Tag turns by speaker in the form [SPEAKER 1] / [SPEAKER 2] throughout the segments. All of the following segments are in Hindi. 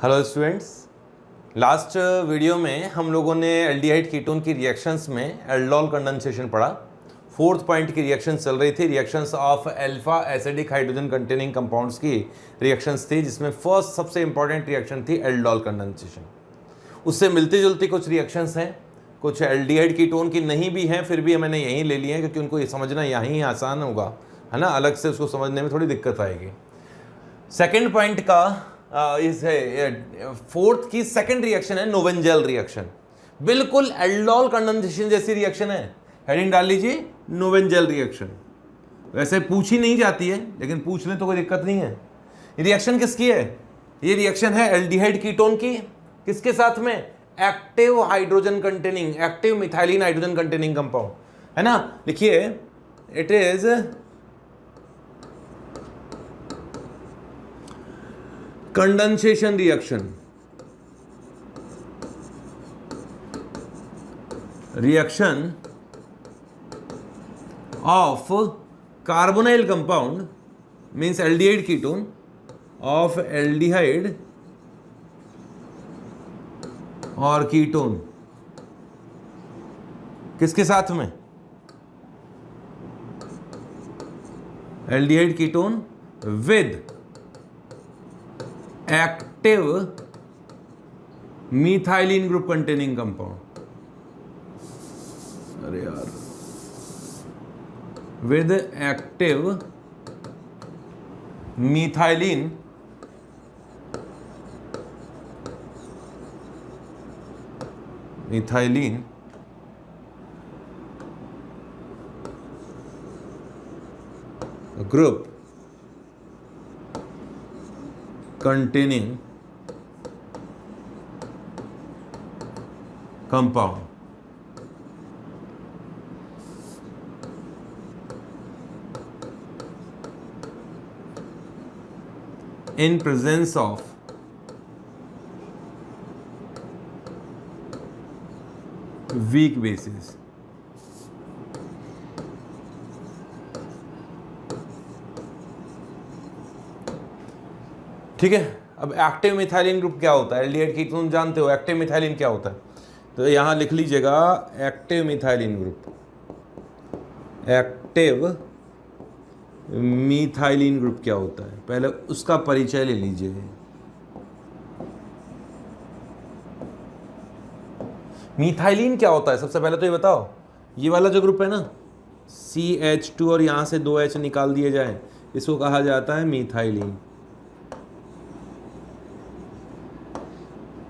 [SPEAKER 1] हेलो स्टूडेंट्स, लास्ट वीडियो में हम लोगों ने एल्डिहाइड कीटोन की रिएक्शंस में एल्डोल कंडेंसेशन पढ़ा। फोर्थ पॉइंट की रिएक्शन चल रही थी, reactions of alpha acidic hydrogen containing compounds की रिएक्शंस थी, जिसमें फर्स्ट सबसे इंपॉर्टेंट रिएक्शन थी एल्डोल कंडेंसेशन। उससे मिलती जुलती कुछ रिएक्शंस हैं, कुछ एल्डिहाइड कीटोन की नहीं भी हैं, फिर भी मैंने यहीं ले लिए हैं क्योंकि उनको ये समझना यहीं आसान होगा, है ना। अलग से उसको समझने में थोड़ी दिक्कत आएगी। सेकेंड पॉइंट का इस फोर्थ की सेकंड रिएक्शन है नोवेंजेल रिएक्शन। बिल्कुल एल्डोल कंडेंसेशन जैसी रिएक्शन है। हेडिंग डाल लीजिए नोवेंजेल रिएक्शन। वैसे पूछी नहीं जाती है लेकिन पूछ लें तो कोई दिक्कत नहीं है। रिएक्शन किसकी है? ये रिएक्शन है एल्डिहाइड कीटोन की। किसके साथ में? Active hydrogen containing, active methylene hydrogen containing compound, है ना। लिखिए, it is condensation reaction of carbonyl compound means aldehyde ketone of aldehyde और कीटोन किसके साथ में? Aldehyde ketone with active methylene group containing compound. अरे यार, with active methylene group containing compound in presence of weak bases। ठीक है। अब एक्टिव मिथाइलिन ग्रुप क्या होता है? एल्डिहाइड कीटोन जानते हो, एक्टिव मिथाइलिन क्या होता है? तो यहां लिख लीजिएगा active methylene group. Active methylene group क्या होता है, पहले उसका परिचय ले लीजिए। मिथाइलिन क्या होता है सबसे पहले तो ये बताओ। ये वाला जो ग्रुप है ना, CH2 और यहां से 2H निकाल दिए जाए, इसको कहा जाता है मिथाइलिन।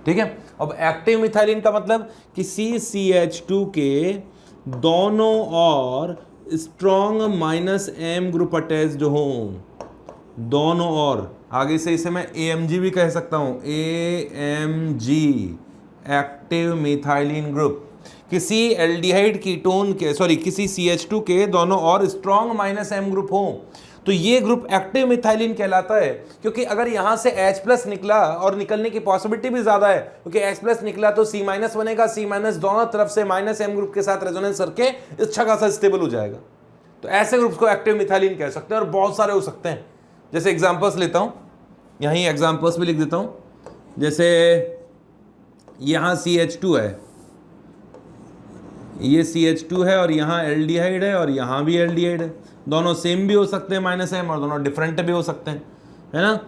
[SPEAKER 1] ठीक है। अब एक्टिव मिथाइलिन का मतलब कि CCH2 के दोनों और स्ट्रॉन्ग -M ग्रुप अटैच्ड हो, दोनों और। आगे से इसे मैं AMG भी कह सकता हूं, AMG एक्टिव मिथाइलिन ग्रुप। किसी एल्डिहाइड कीटोन के किसी CH2 के दोनों और स्ट्रॉन्ग -M ग्रुप हो तो ये ग्रुप एक्टिव मिथाइलिन कहलाता है। क्योंकि अगर यहां से H+ निकला, और निकलने की पॉसिबिलिटी भी ज्यादा है क्योंकि H+ निकला तो C- बनेगा, C- दोनों तरफ से -M ग्रुप के साथ रेजोनेंस करके अच्छा खासा स्टेबल हो जाएगा। तो ऐसे ग्रुप्स को एक्टिव मिथाइलिन कह सकते हैं, और बहुत सारे हो सकते हैं। जैसे एग्जांपल्स लेता हूं, यहीं एग्जांपल्स भी लिख देता हूं। जैसे यहां CH2 है, ये CH2 है, और यहाँ एल्डिहाइड है, और यहाँ भी एल्डिहाइड है। दोनों सेम भी हो सकते हैं -M, और दोनों डिफरेंट भी हो सकते हैं, है ना।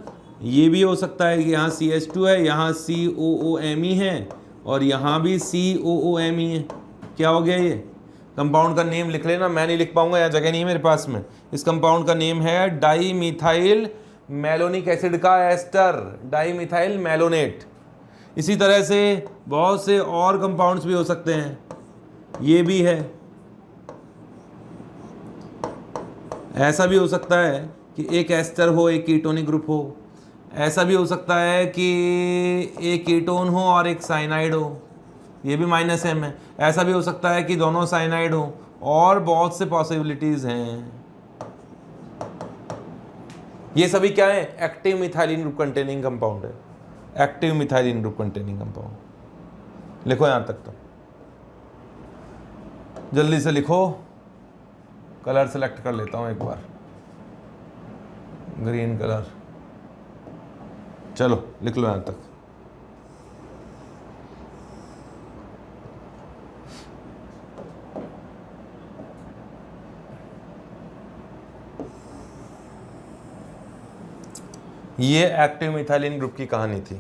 [SPEAKER 1] ये भी हो सकता है कि यहाँ CH2 है, यहाँ COOMe है, और यहाँ भी COOMe है। क्या हो गया? ये कंपाउंड का नेम लिख लेना, मैं नहीं लिख पाऊंगा, यहाँ जगह नहीं है मेरे पास में। इस कंपाउंड का नेम है डाई मिथाइल मैलोनिक एसिड का एस्टर, डाई मिथाइल मैलोनेट। इसी तरह से बहुत से और कंपाउंड्स भी हो सकते हैं। ये भी है। ऐसा भी हो सकता है कि एक एस्टर हो, एक कीटोनिक ग्रुप हो। ऐसा भी हो सकता है कि एक कीटोन हो और एक साइनाइड हो, ये भी -M है। ऐसा भी हो सकता है कि दोनों साइनाइड हो, और बहुत से पॉसिबिलिटीज हैं। ये सभी क्या है? Active methylene group containing compound है। Active methylene group containing compound लिखो यहां तक। तो जल्दी से लिखो, कलर सेलेक्ट कर लेता हूं एक बार, ग्रीन कलर। चलो लिख लो यहां तक। ये एक्टिव मिथाइलिन ग्रुप की कहानी थी,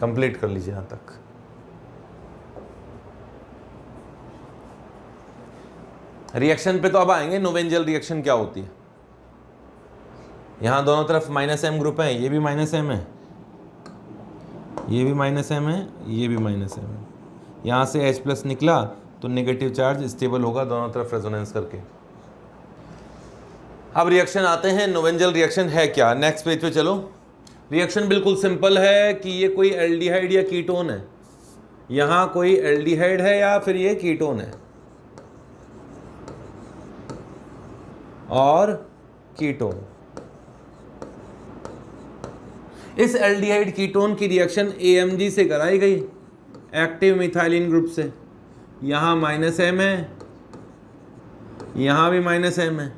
[SPEAKER 1] कंप्लीट कर लीजिए यहां तक। रिएक्शन पे तो अब आएंगे, नोवेंजल रिएक्शन क्या होती है। यहां दोनों तरफ -M ग्रुप है, ये भी -M है, ये भी -M है, ये भी -M है। यहां से H+ निकला तो नेगेटिव चार्ज स्टेबल होगा दोनों तरफ रेजोनेंस करके। अब रिएक्शन आते हैं, नोवेंजल रिएक्शन है क्या। नेक्स्ट पेज पे चलो। रिएक्शन बिल्कुल सिंपल है कि ये कोई एल्डिहाइड या कीटोन है, यहां कोई एल्डिहाइड है या फिर ये कीटोन है, और कीटोन। इस एल्डिहाइड कीटोन की रिएक्शन AMG से कराई गई, एक्टिव मिथाइलिन ग्रुप से। यहां -M है, यहां भी -M है,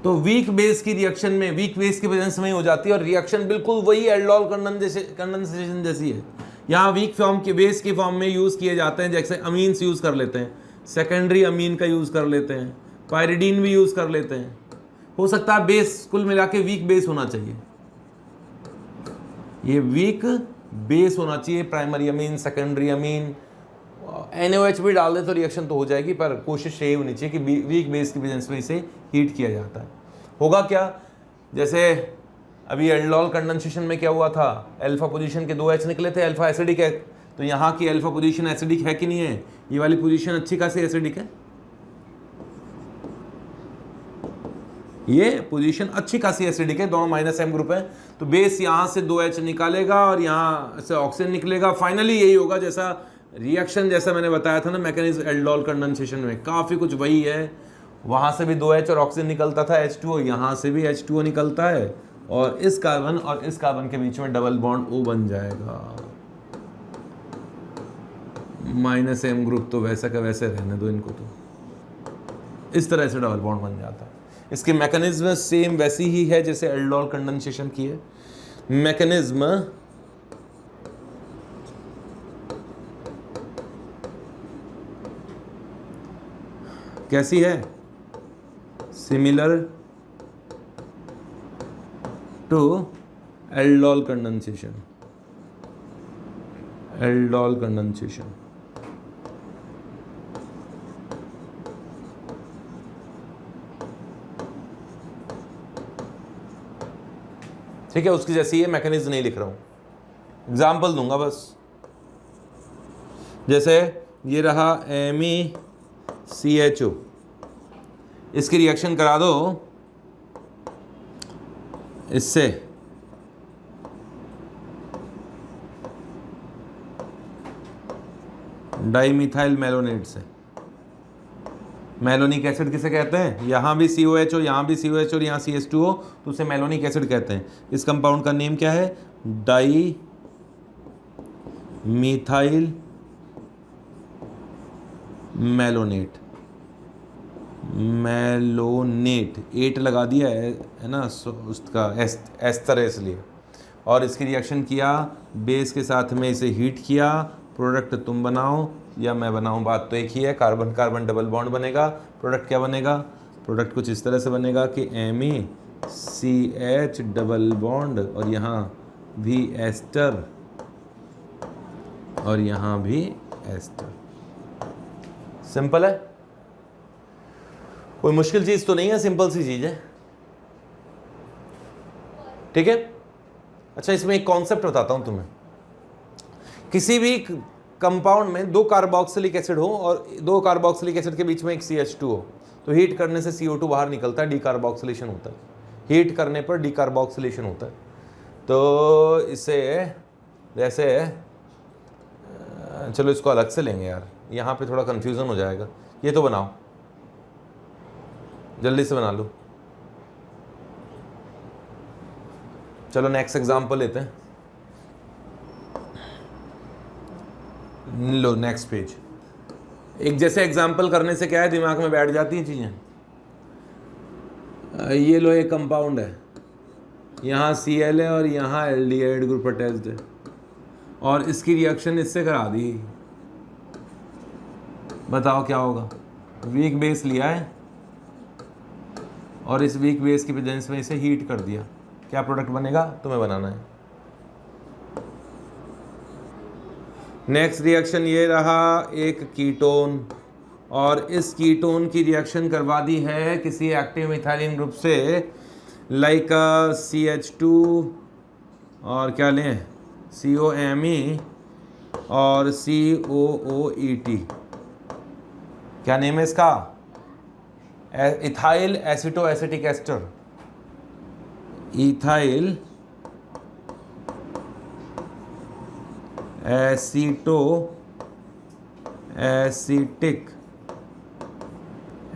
[SPEAKER 1] तो वीक बेस की रिएक्शन में, वीक बेस की प्रेजेंस में हो जाती है, और रिएक्शन बिल्कुल वही एल्डोल कंडेंसेशन जैसी है। यहाँ वीक फॉर्म के बेस की फॉर्म में यूज़ किए जाते हैं, जैसे अमीन्स यूज़ कर लेते हैं, सेकेंडरी अमीन का यूज़ कर लेते हैं, पायरिडीन भी यूज़ कर लेते हैं। हो सकता है बेस कुल मिला के वीक बेस होना चाहिए, ये वीक बेस होना चाहिए, primary amine, secondary amine. NaOH भी डाल दे तो रिएक्शन तो हो जाएगी, पर कोशिश यही होनी चाहिए कि वीक बेस की प्रेजेंस में इसे हीट किया जाता है। होगा क्या, जैसे अभी एल्डोल कंडेंसेशन में क्या हुआ था, अल्फा पोजीशन के 2 H निकले थे, अल्फा एसिडिक है, तो यहाँ की अल्फा पोजीशन एसिडिक है कि नहीं है, ये वाली पोजीशन अच्छी खासी एसिडिक है, ये पोजीशन अच्छी खासी एसिडिक है, दोनों -M ग्रुप है, तो बेस यहाँ से 2 H निकालेगा और यहाँ से ऑक्सीजन निकलेगा। फाइनली यही होगा जैसा रिएक्शन, जैसा मैंने बताया था ना मैकेनिज्म एल्डोल कंडेंसेशन में, काफ़ी कुछ वही है। वहाँ से भी 2 H और ऑक्सीजन निकलता था H2O, यहाँ से भी H2O निकलता है, और इस कार्बन और इस कार्बन के बीच में डबल बॉन्ड O बन जाएगा। -M ग्रुप तो वैसा का वैसे रहने दो इनको, तो इस तरह से डबल बॉन्ड बन जाता है। इसकी मैकेनिज्म सेम वैसी ही है जैसे एल्डोल कंडेंसेशन की है। मैकेनिज्म कैसी है, similar to aldol condensation, aldol condensation. ठीक है, उसकी जैसी है, मैकेनिज्म नहीं लिख रहा हूं, एग्जाम्पल दूंगा बस। जैसे ये रहा MECHO, इसकी रिएक्शन करा दो इससे, डाइमिथाइल मेलोनेट से। मेलोनिक एसिड किसे कहते हैं, यहाँ भी COH, यहाँ भी COH और यहाँ CH2O, तो उसे मेलोनिक एसिड कहते हैं। इस कंपाउंड का नेम क्या है, डाई मिथाइल मेलोनेट, मेलोनेट 8 लगा दिया है ना, उसका एस्टर है इसलिए। और इसकी रिएक्शन किया, बेस के साथ में इसे हीट किया, प्रोडक्ट तुम बनाओ या मैं बनाऊं, बात तो एक ही है, कार्बन कार्बन डबल बॉन्ड बनेगा। प्रोडक्ट क्या बनेगा, प्रोडक्ट कुछ इस तरह से बनेगा कि MECH डबल बॉन्ड, और यहाँ भी एस्टर और यहाँ भी एस्टर। सिंपल है, कोई मुश्किल चीज तो नहीं है, सिंपल सी चीज है। ठीक है, अच्छा इसमें एक कॉन्सेप्ट बताता हूं तुम्हें। किसी भी कंपाउंड में 2 कार्बोक्सिलिक एसिड हो और 2 कार्बोक्सिलिक एसिड के बीच में एक CH2 हो, तो हीट करने से CO2 बाहर निकलता है, डीकार्बोक्सिलेशन होता है। हीट करने पर डीकार्बोक्सिलेशन होता है। तो इससे जैसे, चलो इसको अलग से लेंगे यार, यहाँ पे थोड़ा कंफ्यूजन हो जाएगा। ये तो बनाओ, जल्दी से बना लो। चलो नेक्स्ट एग्जांपल लेते हैं, लो नेक्स्ट पेज। एक जैसे एग्जांपल करने से क्या है, दिमाग में बैठ जाती हैं चीज़ें। ये लो एक कंपाउंड है, यहाँ Cl है और यहाँ एल्डिहाइड ग्रुप अटैच्ड है, और इसकी रिएक्शन इससे करा दी, बताओ क्या होगा। वीक बेस लिया है और इस वीक बेस की प्रेजेंस में इसे हीट कर दिया, क्या प्रोडक्ट बनेगा, तुम्हें बनाना है। नेक्स्ट रिएक्शन ये रहा, एक कीटोन, और इस कीटोन की रिएक्शन करवा दी है किसी एक्टिव मिथाइलिन ग्रुप से, लाइक CH2 और क्या लें, COMe और COOET, क्या नेम है इसका, ethyl एसिटो acetic ester, ethyl एसिटो acetic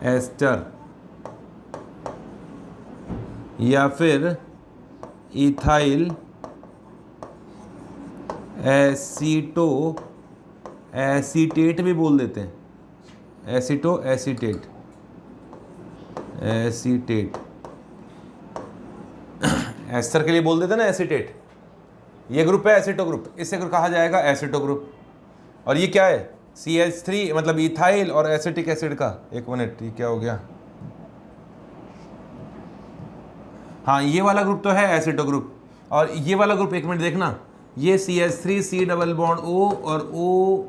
[SPEAKER 1] ester, या फिर इथाइल एसिटो एसीटेट भी बोल देते हैं, एसिटो एसीटेट, एसीटेट एस्टर के लिए बोल देते हैं ना एसीटेट। ये ग्रुप है एसिटो ग्रुप, इसे कहा जाएगा एसिटो ग्रुप। और ये क्या है, CH3 मतलब इथाइल और एसिटिक एसिड का, एक मिनट ये क्या हो गया, हाँ ये वाला ग्रुप तो है एसिटो ग्रुप, और ये वाला ग्रुप एक मिनट देखना, ये CH3 C double bond O और O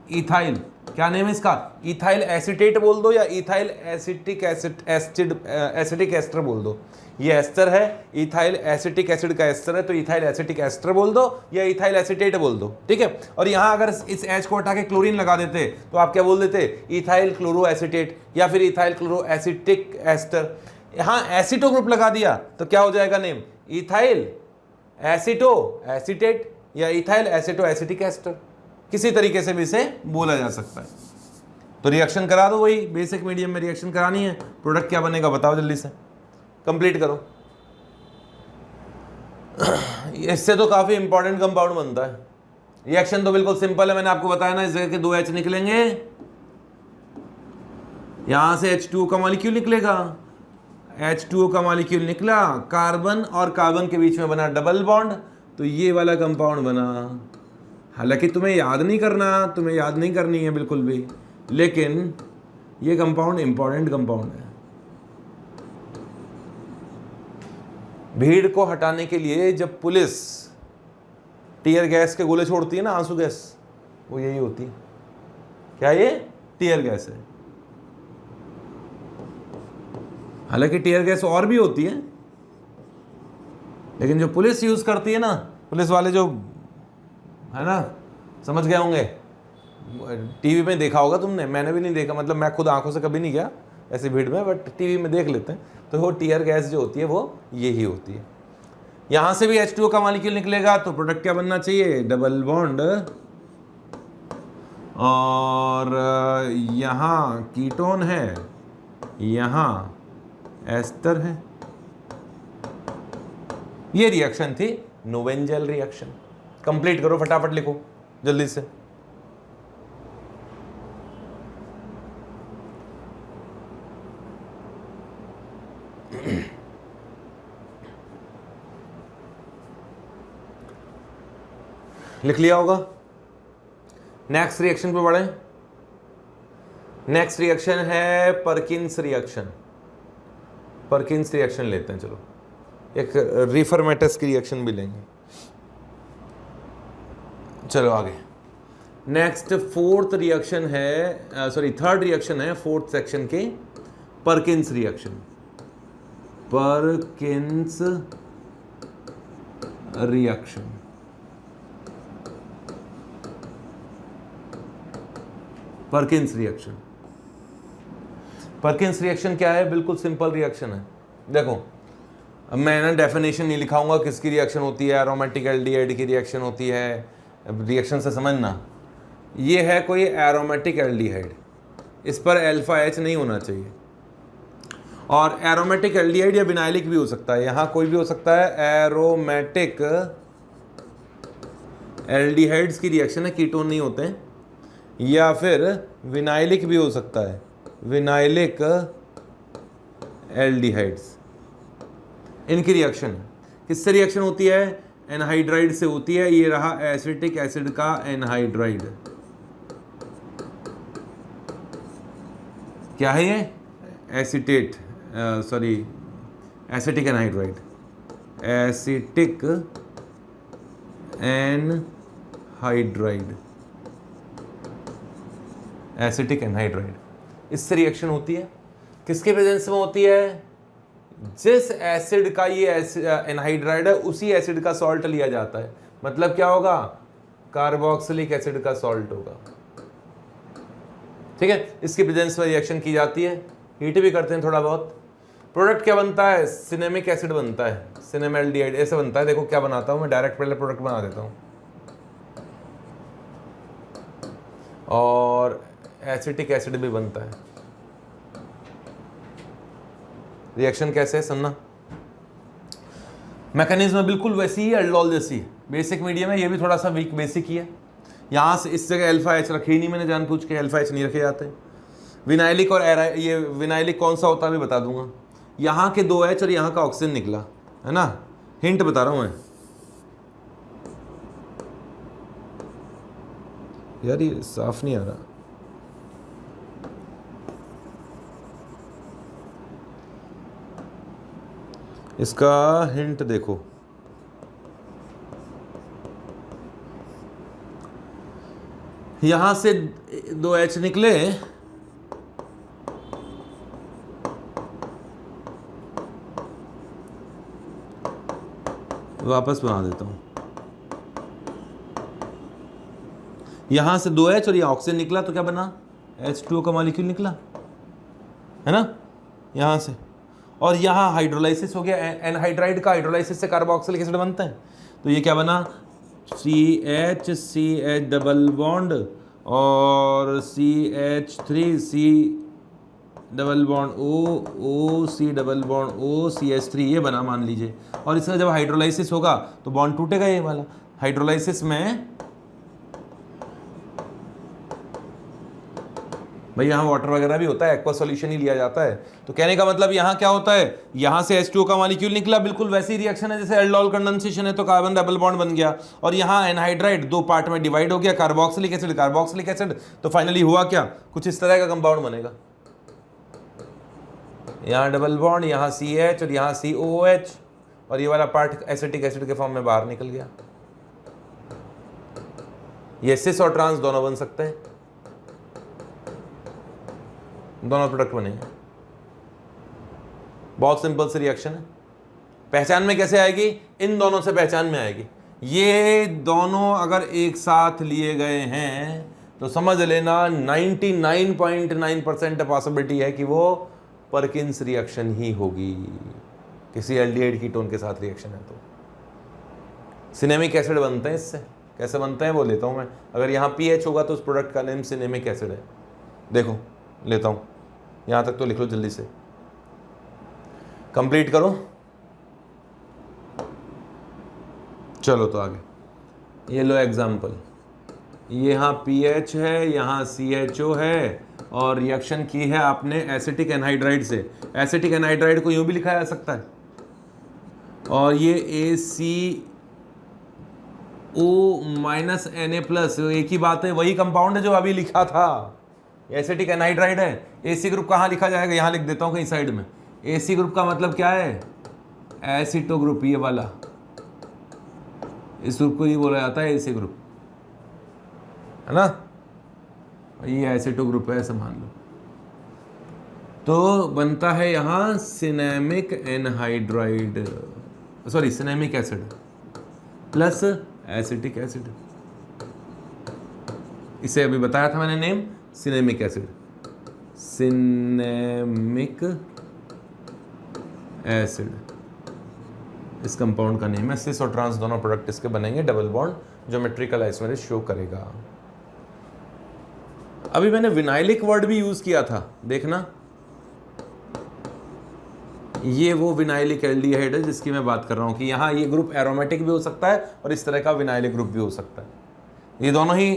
[SPEAKER 1] इथाइल, क्या नेम है इसका, इथाइल एसिटेट बोल दो या इथाइल एसिटिक एसिटिक एस्टर बोल दो। ये एस्टर है, इथाइल एसिटिक एसिड का एस्टर है, तो इथाइल एसिटिक एस्टर बोल दो या इथाइल एसिटेट बोल दो, ठीक है। और यहाँ अगर इस H को हटा के क्लोरीन लगा देते तो आप क्या बोल देते, इथाइल क्लोरो एसिटेट या फिर इथाइल क्लोरो एसिटिक एस्टर। यहाँ एसिटो ग्रुप लगा दिया तो क्या हो जाएगा नेम, इथाइल एसिटो एसिटेट या इथाइल एसिटो एसिटिक एस्टर, किसी तरीके से भी इसे बोला जा सकता है। तो रिएक्शन करा दो, वही बेसिक मीडियम में रिएक्शन करानी है, प्रोडक्ट क्या बनेगा बताओ जल्दी से, कंप्लीट करो। इससे तो काफी इंपॉर्टेंट कंपाउंड बनता है। रिएक्शन तो बिल्कुल सिंपल है, मैंने आपको बताया ना, इस जगह के 2 H निकलेंगे, यहां से H2O का मॉलिक्यूल निकलेगा, H2O का मॉलिक्यूल निकला, कार्बन और कार्बन के बीच में बना डबल बॉन्ड, तो ये वाला कंपाउंड बना। हालांकि तुम्हें याद नहीं करना, तुम्हें याद नहीं करनी है बिल्कुल भी, लेकिन ये कंपाउंड इंपॉर्टेंट कंपाउंड है। भीड़ को हटाने के लिए जब पुलिस टीयर गैस के गोले छोड़ती है ना, आंसू गैस, वो यही होती है। क्या ये टीयर गैस है। हालांकि टीयर गैस और भी होती है, लेकिन जो पुलिस यूज करती है ना, पुलिस वाले जो है ना, समझ गए होंगे, टीवी में देखा होगा तुमने, मैंने भी नहीं देखा, मतलब मैं खुद आंखों से कभी नहीं गया ऐसी भीड़ में, बट टीवी में देख लेते हैं, तो वो टीयर गैस जो होती है वो यही होती है। यहां से भी H2O का मॉलिक्यूल निकलेगा, तो प्रोडक्ट क्या बनना चाहिए, डबल बॉन्ड, और यहां कीटोन है, यहां एस्टर है। ये रिएक्शन थी नोवेंजल रिएक्शन। कंप्लीट करो, फटाफट लिखो जल्दी से। लिख लिया होगा। नेक्स्ट रिएक्शन पे बढ़े। नेक्स्ट रिएक्शन है परकिंस रिएक्शन। परकिंस रिएक्शन लेते हैं, चलो एक रिफॉर्मेटस की रिएक्शन भी लेंगे। चलो आगे। नेक्स्ट फोर्थ रिएक्शन है, सॉरी थर्ड रिएक्शन है फोर्थ सेक्शन के, Perkins reaction. Perkins reaction, Perkins reaction. Perkins reaction क्या है, बिल्कुल सिंपल रिएक्शन है। देखो अब मैं ना डेफिनेशन नहीं लिखाऊंगा किसकी रिएक्शन होती है, एरोमेटिक एल्डिहाइड की रिएक्शन होती है, रिएक्शन से समझना। ये है कोई एरोमेटिक एल्डिहाइड, इस पर अल्फा H नहीं होना चाहिए, और एरोमेटिक एल्डिहाइड या विनाइलिक भी हो सकता है, यहाँ कोई भी हो सकता है। एरोमेटिक एल्डिहाइड्स की रिएक्शन है, कीटोन नहीं होते हैं, या फिर विनाइलिक भी हो सकता है, विनाइलिक एल्डिहाइड्स, इनकी रिएक्शन किससे रिएक्शन होती है, एनहाइड्राइड से होती है। ये रहा एसिटिक एसिड का एनहाइड्राइड, क्या है ये, acetate, sorry acetic anhydride, acetic anhydride, acetic anhydride, इससे रिएक्शन होती है। किसके प्रेजेंस में होती है? जिस एसिड का ये एनहाइड्राइड है उसी एसिड का सॉल्ट लिया जाता है। मतलब क्या होगा? कार्बोक्सिलिक एसिड का सॉल्ट होगा। ठीक है, इसकी प्रेजेंस में रिएक्शन की जाती है, हीट भी करते हैं थोड़ा बहुत। प्रोडक्ट क्या बनता है? सिनेमिक एसिड बनता है, सिनेमैल्डिहाइड ऐसे बनता है। देखो क्या बनाता हूं मैं, डायरेक्ट पहले प्रोडक्ट बना देता हूं। और एसिटिक एसिड भी बनता है। रिएक्शन कैसे है सुनना, मैकेनिज्म बिल्कुल वैसी ही है, अल्डोल जैसी। बेसिक मीडियम है, ये भी थोड़ा सा वीक बेसिक ही है। यहाँ से इस जगह अल्फा एच रखे ही नहीं मैंने जानबूझ के, अल्फा एच नहीं रखे जाते। विनाइलिक और ये विनाइलिक कौन सा होता है भी बता दूंगा। यहाँ के 2 एच और यहाँ का ऑक्सीजन निकला है ना, हिंट बता रहा हूँ मैं। यार ये साफ नहीं आ रहा, इसका हिंट देखो। यहां से 2 एच निकले, वापस बना देता हूं। यहां से 2 एच और ये ऑक्सीजन निकला तो क्या बना? H2O का मॉलिक्यूल निकला है ना यहां से। और यहाँ हाइड्रोलाइसिस हो गया, एनहाइड्राइड का हाइड्रोलाइसिस से कार्बोक्सिलिक एसिड बनता है। तो ये क्या बना? CH डबल बॉन्ड और CH3 double bond O double bond O CH3, ये बना मान लीजिए। और इसका जब हाइड्रोलाइसिस होगा तो बॉन्ड टूटेगा ये वाला। हाइड्रोलाइसिस में भाई यहाँ वाटर वगैरह भी होता है, एक्वा सॉल्यूशन ही लिया जाता है। तो कहने का मतलब यहाँ क्या होता है, यहाँ से H2O का मॉलिक्यूल निकला, बिल्कुल वैसी रिएक्शन है जैसे एल्डोल कंडेंसेशन है, तो कार्बन डबल बॉन्ड बन गया। और यहाँ एनहाइड्राइड 2 पार्ट में डिवाइड हो गया, कार्बोक्सिलिक एसिड कार्बोक्सिलिक एसिड। तो फाइनली हुआ क्या? कुछ इस तरह का कंपाउंड बनेगा। यहाँ डबल बॉन्ड, यहाँ CH और यहाँ COOH, और ये वाला पार्ट एसिटिक एसिड के फॉर्म में बाहर निकल गया। ये सिस और ट्रांस दोनों बन सकते हैं, दोनों प्रोडक्ट बनेंगे। बहुत सिंपल सी रिएक्शन है। पहचान में कैसे आएगी? इन दोनों से पहचान में आएगी। ये दोनों अगर एक साथ लिए गए हैं तो समझ लेना 99.9% पॉसिबिलिटी है कि वो परकिंस रिएक्शन ही होगी, किसी एल्डिहाइड कीटोन के साथ रिएक्शन है। तो सिनेमिक एसिड बनते हैं इससे। कैसे बनते हैं वो लेता हूं मैं। अगर यहाँ पीएच होगा तो उस प्रोडक्ट का नेम सिनेमिक एसिड है। देखो लेता हूं, यहां तक तो लिख लो जल्दी से, कंप्लीट करो। चलो तो आगे ये लो एग्जाम्पल। यहाँ पीएच है, यहाँ CHO है, और रिएक्शन की है आपने एसिटिक एनहाइड्राइड से। एसिटिक एनहाइड्राइड को यूं भी लिखा जा सकता है, और ये ACO- Na+, एक ही बात है, वही कंपाउंड है जो अभी लिखा था। एसिटिक एनहाइड्राइड है। AC ग्रुप कहाँ लिखा जाएगा? यहाँ लिख देता हूँ कहीं साइड में। AC ग्रुप का मतलब क्या है? एसिटो ग्रुप, ये वाला, इस ग्रुप को ही बोला जाता है AC ग्रुप, है ना। ये एसिटो ग्रुप है, ऐसा मान लो। तो बनता है यहाँ cinnamic anhydride, sorry cinnamic acid plus acetic acid. इसे अभी बताया था मैंने name, cinnamic acid, cinnamic acid इस कंपाउंड का नेम है। सिस और ट्रांस दोनों प्रोडक्ट इसके बनेंगे, double bond, geometrical isomeric show करेगा। अभी मैंने विनाइलिक वर्ड भी यूज किया था, देखना। ये वो विनाइलिक एल्डिहाइड है जिसकी मैं बात कर रहा हूं कि यहाँ ये ग्रुप एरोमेटिक भी हो सकता है और इस तरह का विनाइलिक ग्रुप भी हो सकता है। ये दोनों ही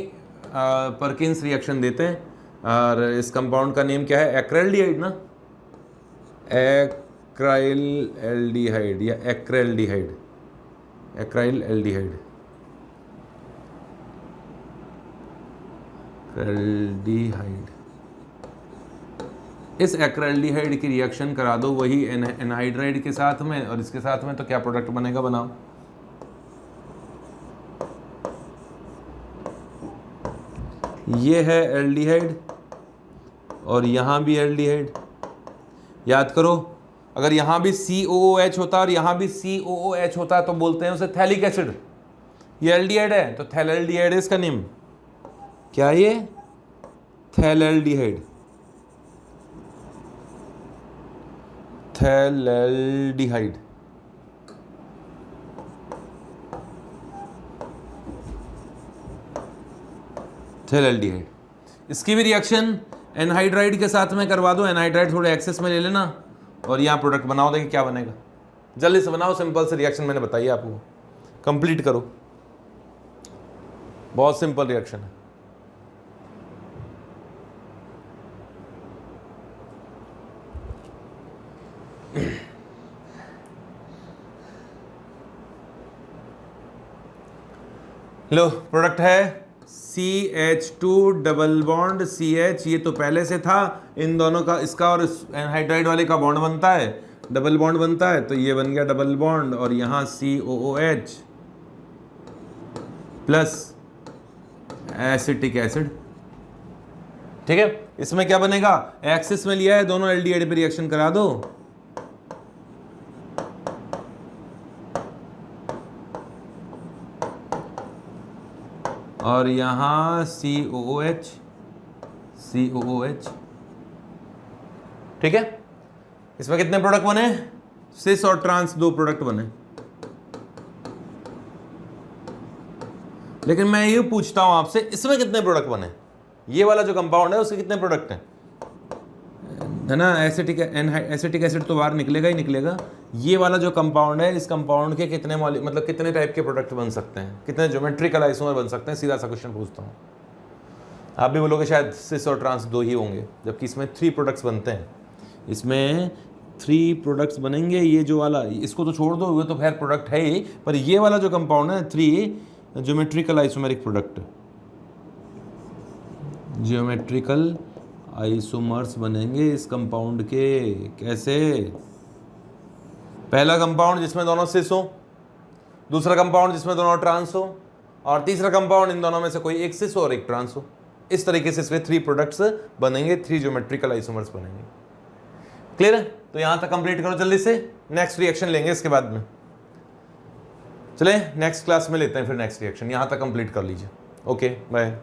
[SPEAKER 1] परकिंस रिएक्शन देते हैं। और इस कंपाउंड का नेम क्या है? एक्रेल्डिहाइड ना, एक्राइल एल्डिहाइड या एक्रेल्डिहाइड, एक्राइल एल्डिहाइड, एल्डिहाइड। इस एक्रेल्डिहाइड की रिएक्शन करा दो वही एनहाइड्राइड के साथ में और इसके साथ में, तो क्या प्रोडक्ट बनेगा, बनाओ। ये है एल्डिहाइड और यहाँ भी एल्डिहाइड। याद करो, अगर यहाँ भी COOH होता और यहाँ भी COOH होता तो बोलते हैं उसे थैलिक एसिड। ये एल्डिहाइड है तो थैलेल्डिहाइड है इसका नेम। क्या ये? थैलेल्डिहाइड, थैलेल्डिहाइड। थैलेल्डिहाइड। इसकी भी रिएक्शन एनहाइड्राइड के साथ में करवा दो, एनहाइड्राइड थोड़े एक्सेस में ले लेना और यहाँ प्रोडक्ट बनाओ, देखिए क्या बनेगा। जल्दी से बनाओ, सिंपल से रिएक्शन मैंने बताई आपको, कंप्लीट करो, बहुत सिंपल रिएक्शन है। लो प्रोडक्ट है CH2 डबल बॉन्ड CH, ये तो पहले से था, इन दोनों का, इसका और एनहाइड्राइड वाले का बॉन्ड बनता है, डबल बॉन्ड बनता है, तो ये बन गया डबल बॉन्ड और यहाँ COOH प्लस एसिटिक एसिड। ठीक है, इसमें क्या बनेगा, एक्सिस में लिया है, दोनों एल्डिहाइड पे रिएक्शन करा दो, और यहाँ COOH। ठीक है, इसमें कितने प्रोडक्ट बने, सिस और ट्रांस, 2 प्रोडक्ट बने। लेकिन मैं ये पूछता हूं आपसे, इसमें कितने प्रोडक्ट बने? ये वाला जो कंपाउंड है उसके कितने प्रोडक्ट हैं, है ना? एसिटिक एसिड तो बाहर निकलेगा ही निकलेगा। ये वाला जो कंपाउंड है, इस कंपाउंड के कितने मतलब कितने टाइप के प्रोडक्ट बन सकते हैं, कितने ज्योमेट्रिकल आइसोमर बन सकते हैं? सीधा सा क्वेश्चन पूछता हूँ। आप भी बोलोगे शायद सिस और ट्रांस 2 ही होंगे, जबकि इसमें 3 प्रोडक्ट्स बनते हैं। इसमें 3 प्रोडक्ट्स बनेंगे। ये जो वाला, इसको तो छोड़ दो, ये तो खैर प्रोडक्ट है ही, पर ये वाला जो कंपाउंड है 3 geometrical isomeric product, geometrical isomers बनेंगे इस कंपाउंड के। कैसे? पहला कंपाउंड जिसमें दोनों सिस हो, दूसरा कंपाउंड जिसमें दोनों ट्रांस हो, और तीसरा कंपाउंड इन दोनों में से कोई एक सिस हो और एक ट्रांस हो। इस तरीके से इसमें 3 प्रोडक्ट्स बनेंगे, 3 ज्योमेट्रिकल आइसोमर्स बनेंगे। क्लियर है? तो यहां तक कंप्लीट करो जल्दी से, नेक्स्ट रिएक्शन लेंगे इसके बाद में। चले नेक्स्ट क्लास में लेते हैं फिर नेक्स्ट रिएक्शन, यहां तक कंप्लीट कर लीजिए। Okay bye.